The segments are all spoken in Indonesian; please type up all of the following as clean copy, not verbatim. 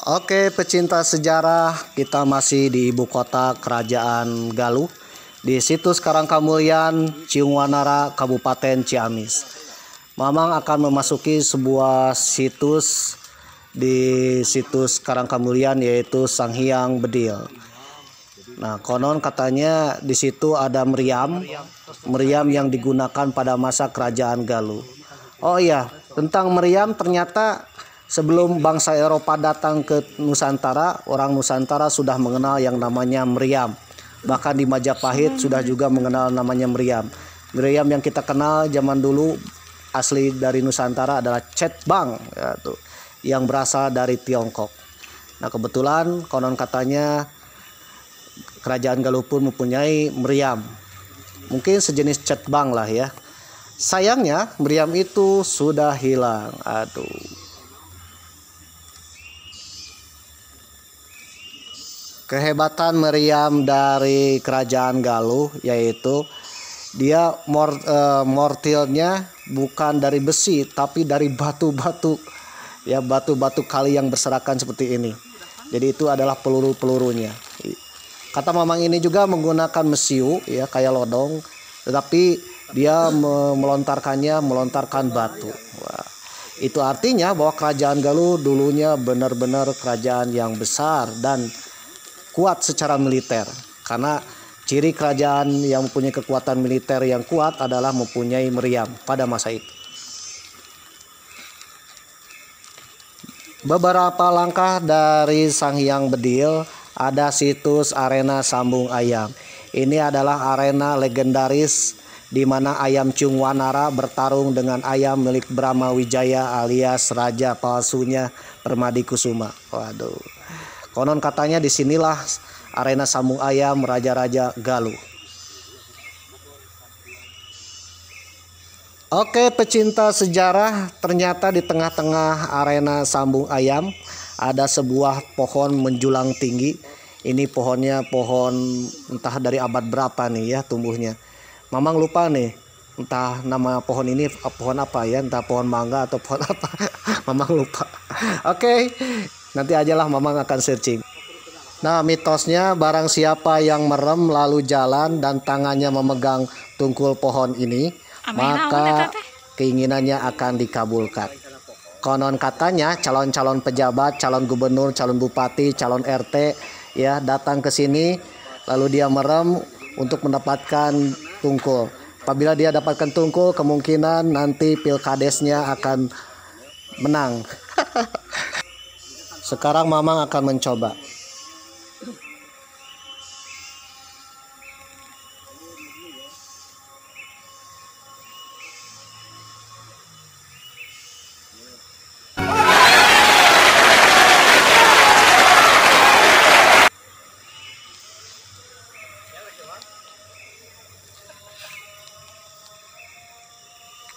Oke, pecinta sejarah, kita masih di ibu kota Kerajaan Galuh, di situs Karangkamulyan, Ciungwanara, Kabupaten Ciamis. Mamang akan memasuki sebuah situs di situs Karangkamulyan, yaitu Sanghyang Bedil. Nah, konon katanya di situ ada meriam yang digunakan pada masa Kerajaan Galuh. Oh iya, tentang meriam, ternyata sebelum bangsa Eropa datang ke Nusantara, orang Nusantara sudah mengenal yang namanya meriam. Bahkan di Majapahit sudah juga mengenal namanya meriam. Meriam yang kita kenal zaman dulu asli dari Nusantara adalah cetbang, ya, tuh, yang berasal dari Tiongkok. Nah, kebetulan konon katanya Kerajaan Galuh pun mempunyai meriam. Mungkin sejenis cetbang lah ya. Sayangnya meriam itu sudah hilang. Aduh. Kehebatan meriam dari Kerajaan Galuh yaitu dia mortilnya bukan dari besi tapi dari batu-batu, ya, batu-batu kali yang berserakan seperti ini. Jadi itu adalah peluru-pelurunya. Kata mamang ini juga menggunakan mesiu, ya, kayak lodong, tetapi dia melontarkan batu. Wah, itu artinya bahwa Kerajaan Galuh dulunya benar-benar kerajaan yang besar dan kuat secara militer, karena ciri kerajaan yang mempunyai kekuatan militer yang kuat adalah mempunyai meriam pada masa itu. Beberapa langkah dari Sanghyang Bedil ada situs Arena Sambung Ayam. Ini adalah arena legendaris di mana ayam Ciungwanara bertarung dengan ayam milik Brahma Wijaya alias raja palsunya Permadikusuma. Waduh. Konon katanya disinilah arena sambung ayam raja-raja Galuh. Oke, pecinta sejarah, ternyata di tengah-tengah arena sambung ayam ada sebuah pohon menjulang tinggi. Ini pohonnya pohon entah dari abad berapa nih ya tumbuhnya. Mamang lupa nih, entah nama pohon ini pohon apa ya, entah pohon mangga atau pohon apa. Mamang lupa. Oke. Nanti ajalah mamang akan searching. Nah, mitosnya barang siapa yang merem lalu jalan dan tangannya memegang tungkul pohon ini, maka keinginannya akan dikabulkan. Konon katanya calon-calon pejabat, calon gubernur, calon bupati, calon RT ya datang ke sini lalu dia merem untuk mendapatkan tungkul. Apabila dia dapatkan tungkul, kemungkinan nanti pilkadesnya akan menang. Sekarang mamang akan mencoba.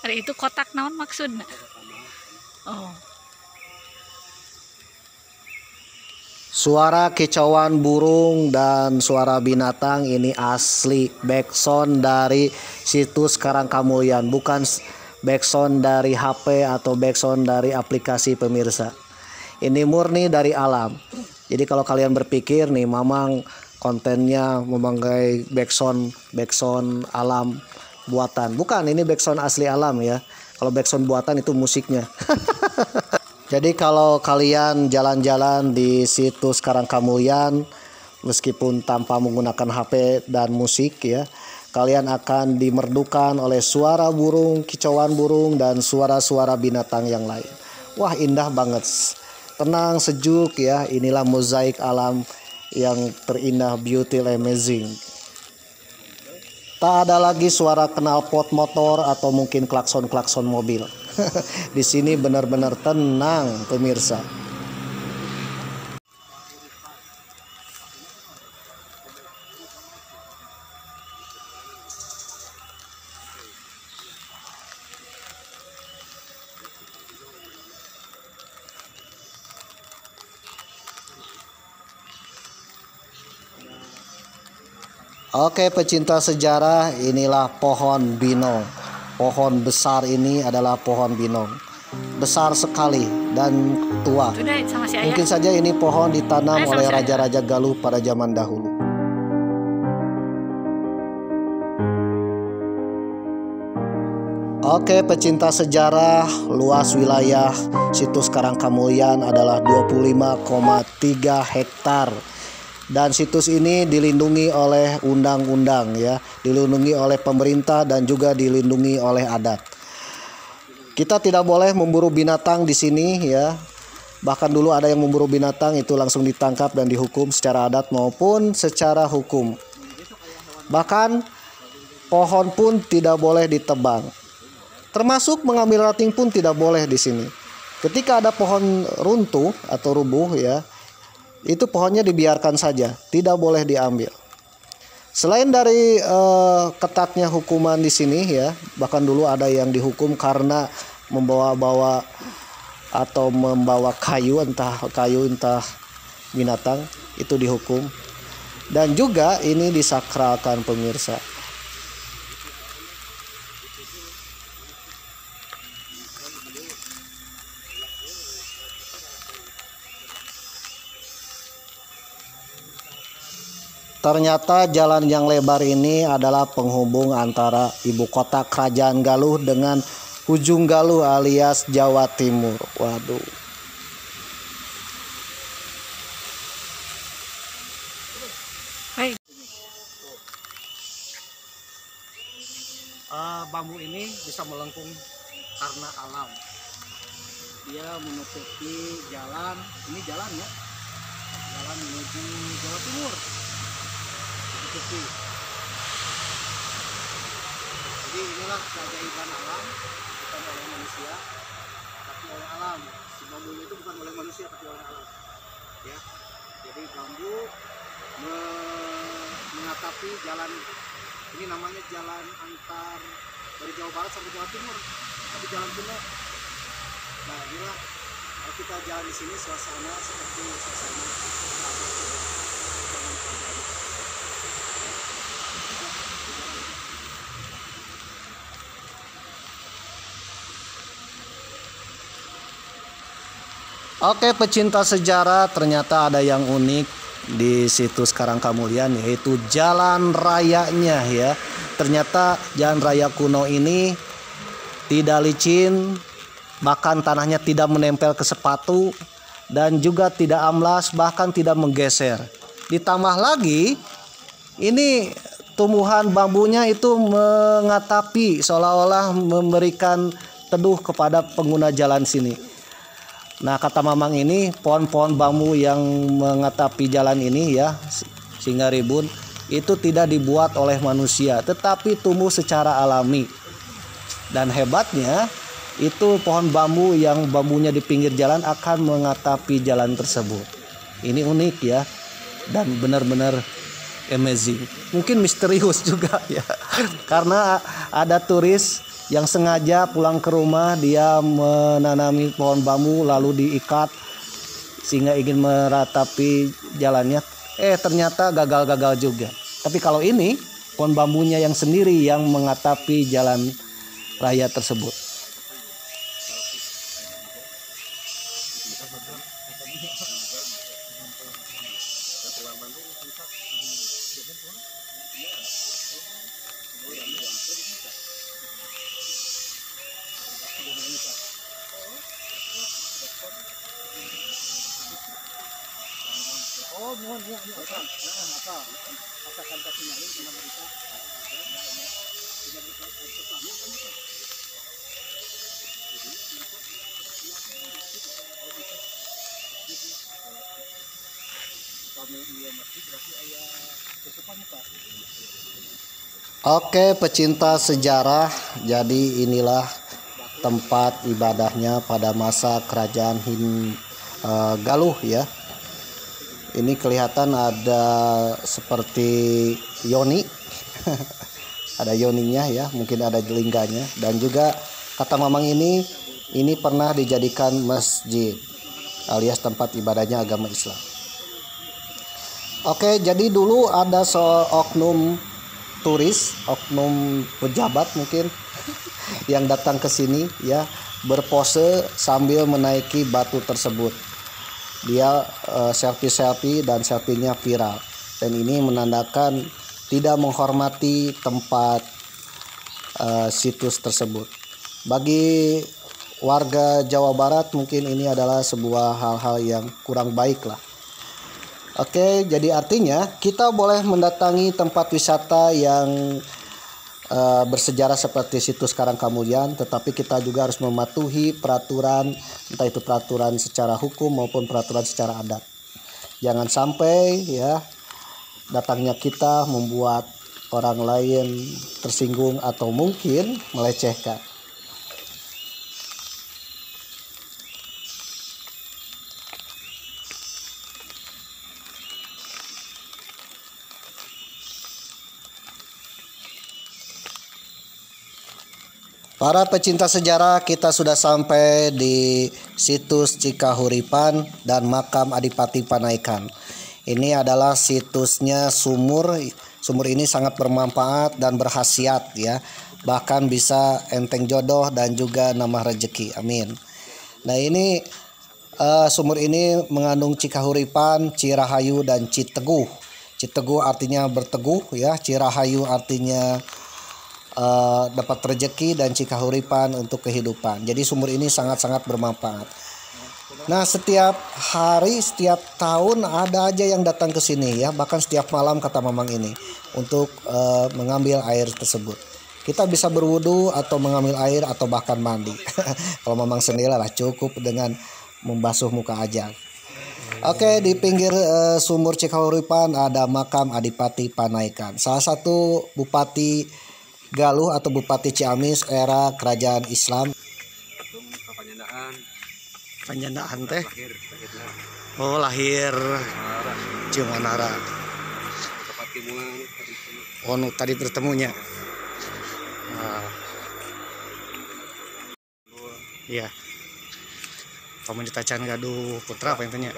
Ada itu kotak naon maksudnya? Oh. Suara kicauan burung dan suara binatang ini asli backsound dari situs Karangkamulyan, bukan backsound dari HP atau backsound dari aplikasi pemirsa. Ini murni dari alam. Jadi kalau kalian berpikir nih mamang kontennya memakai backsound alam buatan, bukan, ini backsound asli alam ya. Kalau backsound buatan itu musiknya. Jadi kalau kalian jalan-jalan di situs Karangkamulyan meskipun tanpa menggunakan HP dan musik ya, kalian akan dimerdukan oleh suara burung, kicauan burung dan suara-suara binatang yang lain. Wah, indah banget. Tenang, sejuk ya. Inilah mozaik alam yang terindah, beautiful, amazing. Tak ada lagi suara knalpot motor atau mungkin klakson-klakson mobil. Di sini benar-benar tenang, pemirsa. Oke, pecinta sejarah, inilah pohon binong. Pohon besar ini adalah pohon binong. Besar sekali. dan tua. Udah sama si Ayah. Mungkin saja ini pohon ditanam Sama oleh si Ayah. raja-raja Galuh pada zaman dahulu. Oke, pecinta sejarah, luas wilayah situs Karangkamulyan adalah 25,3 hektar. Dan situs ini dilindungi oleh undang-undang ya, dilindungi oleh pemerintah dan juga dilindungi oleh adat. Kita tidak boleh memburu binatang di sini ya. Bahkan dulu ada yang memburu binatang itu langsung ditangkap dan dihukum secara adat maupun secara hukum. Bahkan pohon pun tidak boleh ditebang. Termasuk mengambil ranting pun tidak boleh di sini. Ketika ada pohon runtuh atau rubuh ya, itu pohonnya dibiarkan saja, tidak boleh diambil. Selain dari ketatnya hukuman di sini ya, bahkan dulu ada yang dihukum karena membawa-bawa atau membawa kayu entah binatang, itu dihukum. Dan juga ini disakralkan pemirsa. Ternyata jalan yang lebar ini adalah penghubung antara ibu kota kerajaan Galuh dengan ujung Galuh alias Jawa Timur. Waduh. Hai. Bambu ini bisa melengkung karena alam. Dia menutupi jalan, ini jalan ya, jalan menuju Jawa Timur. Jadi inilah keajaiban alam, bukan oleh manusia tapi oleh alam. Si bambu itu bukan oleh manusia tapi oleh alam ya. Jadi bambu mengatapi jalan ini, namanya jalan antar dari Jawa Barat sampai Jawa Timur, tapi jalan kuno. Nah inilah kalau kita jalan di sini suasana seperti suasana Oke, pecinta sejarah, ternyata ada yang unik di situs Karangkamulyan, yaitu jalan rayanya ya. Ternyata jalan raya kuno ini tidak licin, bahkan tanahnya tidak menempel ke sepatu dan juga tidak amblas, bahkan tidak menggeser. Ditambah lagi ini tumbuhan bambunya itu mengatapi, seolah-olah memberikan teduh kepada pengguna jalan sini. Nah, kata Mamang ini pohon-pohon bambu yang mengatapi jalan ini ya, Singa Ribun, itu tidak dibuat oleh manusia, tetapi tumbuh secara alami. Dan hebatnya itu pohon bambu yang bambunya di pinggir jalan akan mengatapi jalan tersebut. Ini unik ya, dan benar-benar amazing. Mungkin misterius juga ya, karena ada turis yang sengaja pulang ke rumah, dia menanami pohon bambu lalu diikat sehingga ingin meratapi jalannya. Ternyata gagal-gagal juga. Tapi kalau ini pohon bambunya yang sendiri yang mengatapi jalan raya tersebut. Oke, pecinta sejarah, jadi inilah tempat ibadahnya pada masa kerajaan Galuh ya. Ini kelihatan ada seperti yoni ada yoninya ya, mungkin ada lingganya. Dan juga kata Mamang ini pernah dijadikan masjid alias tempat ibadahnya agama Islam. Oke, jadi dulu ada oknum turis, oknum pejabat mungkin yang datang ke sini ya, berpose sambil menaiki batu tersebut. Dia selfie dan selfie-nya viral, dan ini menandakan tidak menghormati tempat situs tersebut. Bagi warga Jawa Barat mungkin ini adalah sebuah hal-hal yang kurang baik lah. Oke, jadi artinya kita boleh mendatangi tempat wisata yang bersejarah seperti situs Karangkamulyan, tetapi kita juga harus mematuhi peraturan, entah itu peraturan secara hukum maupun peraturan secara adat. Jangan sampai ya datangnya kita membuat orang lain tersinggung atau mungkin melecehkan. Para pecinta sejarah, kita sudah sampai di situs Cikahuripan dan makam Adipati Panaikan. Ini adalah situsnya sumur. Sumur ini sangat bermanfaat dan berkhasiat ya. Bahkan bisa enteng jodoh dan juga nambah rezeki. Amin. Nah, ini sumur ini mengandung Cikahuripan, Cirahayu dan Citeguh. Citeguh artinya berteguh ya, Cirahayu artinya dapat rezeki, dan Cikahuripan untuk kehidupan. Jadi sumur ini sangat-sangat bermanfaat. Nah, setiap hari, setiap tahun ada aja yang datang ke sini ya, bahkan setiap malam kata Mamang ini untuk mengambil air tersebut. Kita bisa berwudu atau mengambil air atau bahkan mandi. Kalau Mamang sendiri lah cukup dengan membasuh muka aja. Oke, di pinggir sumur Cikahuripan ada makam Adipati Panaikan, salah satu bupati Galuh atau Bupati Ciamis era Kerajaan Islam. Penyandaan teh. Oh, lahir Ciumanara. Oh, tadi bertemunya. Iya. Komunitas Can Gaduh Putra apa yang tanya?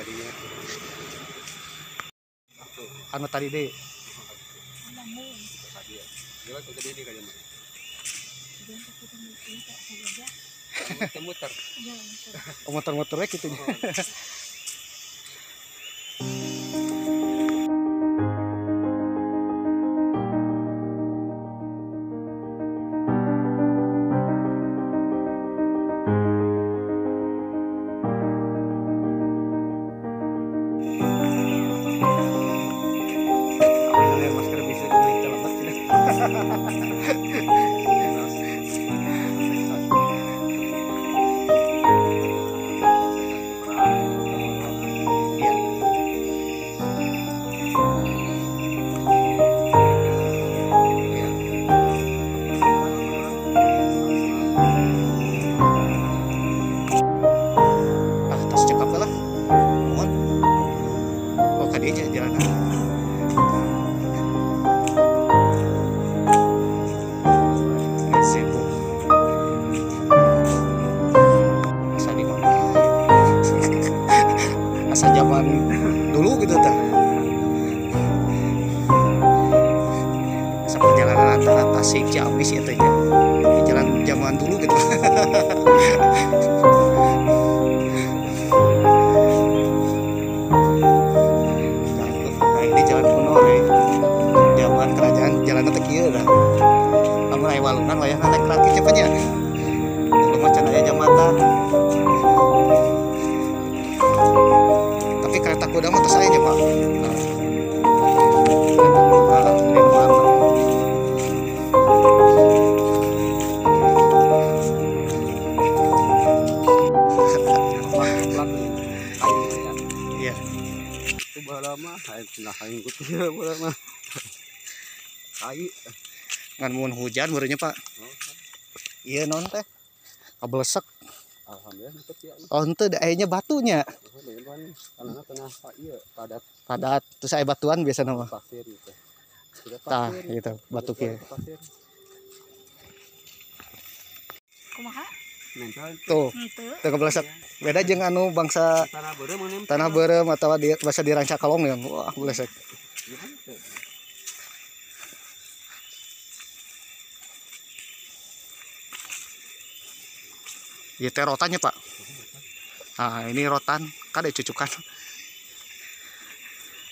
Anu tadi deh. Muter-muternya gitu. Masker bisa asa zaman dulu gitu tah. Asa perjalanan antara Tasik Ciamis itu ya. Jalan zaman dulu gitu. Nah, ini jalan kuno ya. Zaman kerajaan jalan teh kieu dah. Lamun aya walungan wayah naik kaki cepatnya. Dulu macan aya jambatan. Tapi kereta kuda mah terus aja Pak. Iya. Itu lama, nah kayu kecil lama. Kayu. Ngan mun hujan beureunya Pak. Iya non teh. Kabelesek. Alhamdulillah itu ya. Oh henteu da aya batunya. Karena tengah ieu padat. Padat terus aya batuan biasa mah. Pasir gitu. Tah gitu batu kieu. Kumaha? Tuh. Henteu. Teu kabelesek. Beda jeung anu bangsa tanah beureum atau bahasa di Ranca Kalong ya. Wah, belesek. Iya teh rotannya Pak. Nah ini rotan, kan ada cucukan.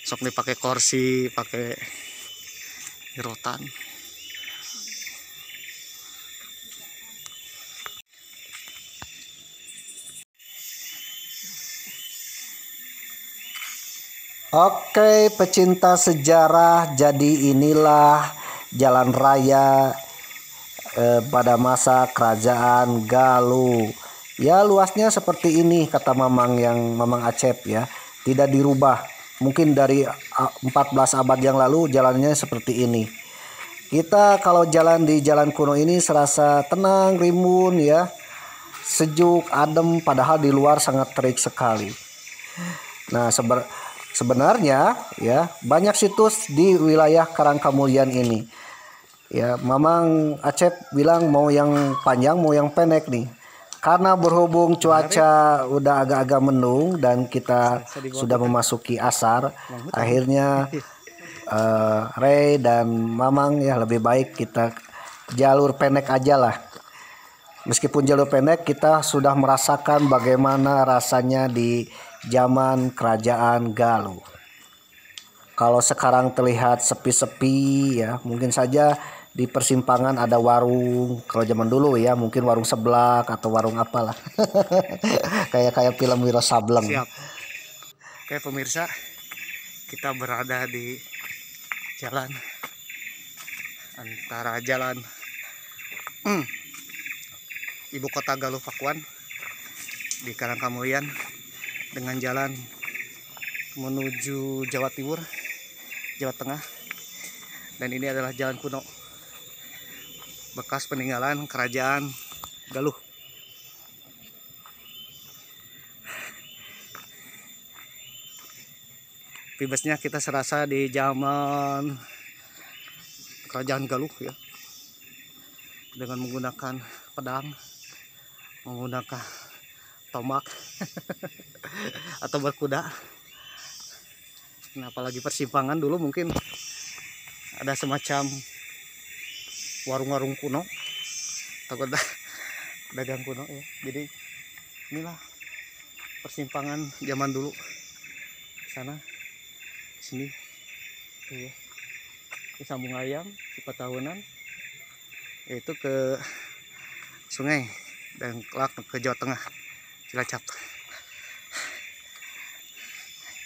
Sok nih pakai kursi, pakai rotan. Oke, pecinta sejarah, jadi inilah jalan raya pada masa kerajaan Galuh. Ya, luasnya seperti ini kata Mamang Acep ya. Tidak dirubah. Mungkin dari 14 abad yang lalu jalannya seperti ini. Kita kalau jalan di jalan kuno ini serasa tenang, rimbun ya. Sejuk, adem, padahal di luar sangat terik sekali. Nah, sebenarnya ya banyak situs di wilayah Karangkamulyan ini. Ya, Mamang Acep bilang mau yang panjang, mau yang pendek nih. Karena berhubung cuaca udah agak-agak mendung dan kita sudah memasuki asar, akhirnya Ray dan Mamang ya lebih baik kita jalur pendek aja lah. Meskipun jalur pendek, kita sudah merasakan bagaimana rasanya di zaman kerajaan Galuh. Kalau sekarang terlihat sepi-sepi ya, mungkin saja di persimpangan ada warung. Kalau zaman dulu ya, mungkin warung seblak atau warung apalah. Kayak film Wiro Sableng. Siap. Oke pemirsa, kita berada di jalan antara jalan Ibu Kota Galuh Pakuan di Karangkamulyan dengan jalan menuju Jawa Timur, Jawa Tengah. Dan ini adalah jalan kuno bekas peninggalan kerajaan Galuh. Vibesnya kita serasa di zaman kerajaan Galuh ya, dengan menggunakan pedang, menggunakan tomak atau berkuda. Nah, apalagi persimpangan dulu mungkin ada semacam warung-warung kuno atau dagang kuno ya. Jadi inilah persimpangan zaman dulu. Sana, sini, ya. Ke Sambung Ayam, Cipatahunan, yaitu ke sungai dan kelak ke Jawa Tengah, Cilacap.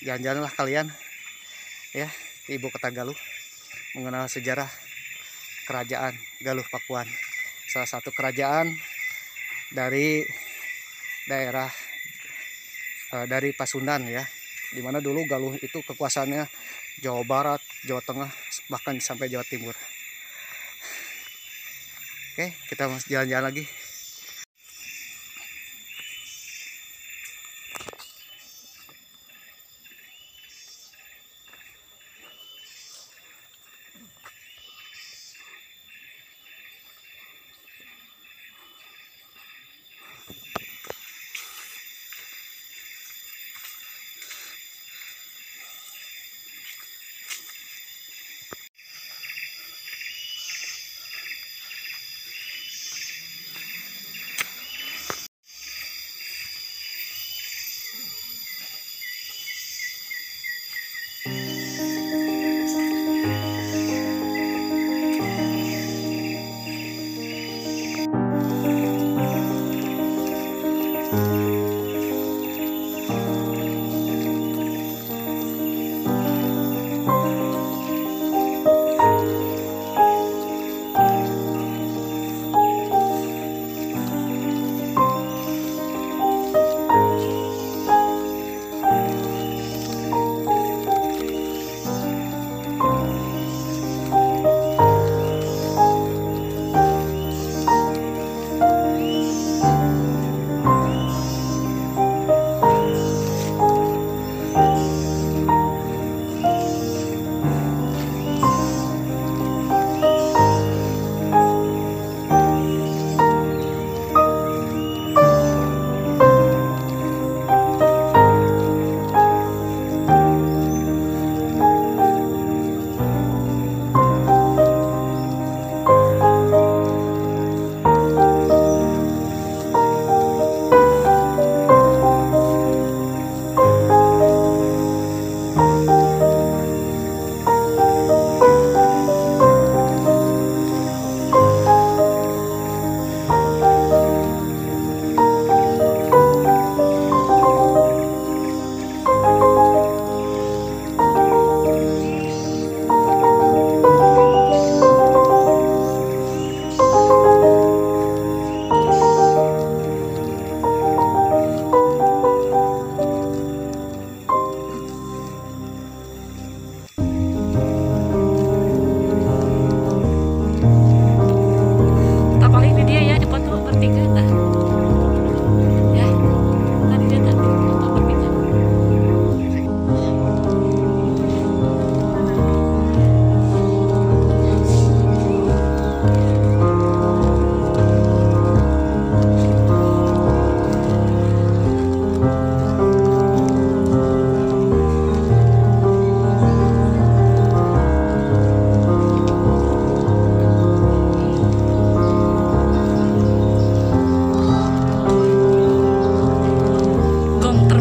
Jalan-jalanlah kalian ya di Ibu Kota Galuh, mengenal sejarah kerajaan Galuh Pakuan, salah satu kerajaan dari daerah dari Pasundan ya, dimana dulu Galuh itu kekuasaannya Jawa Barat, Jawa Tengah, bahkan sampai Jawa Timur. Oke, kita jalan-jalan lagi.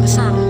besar.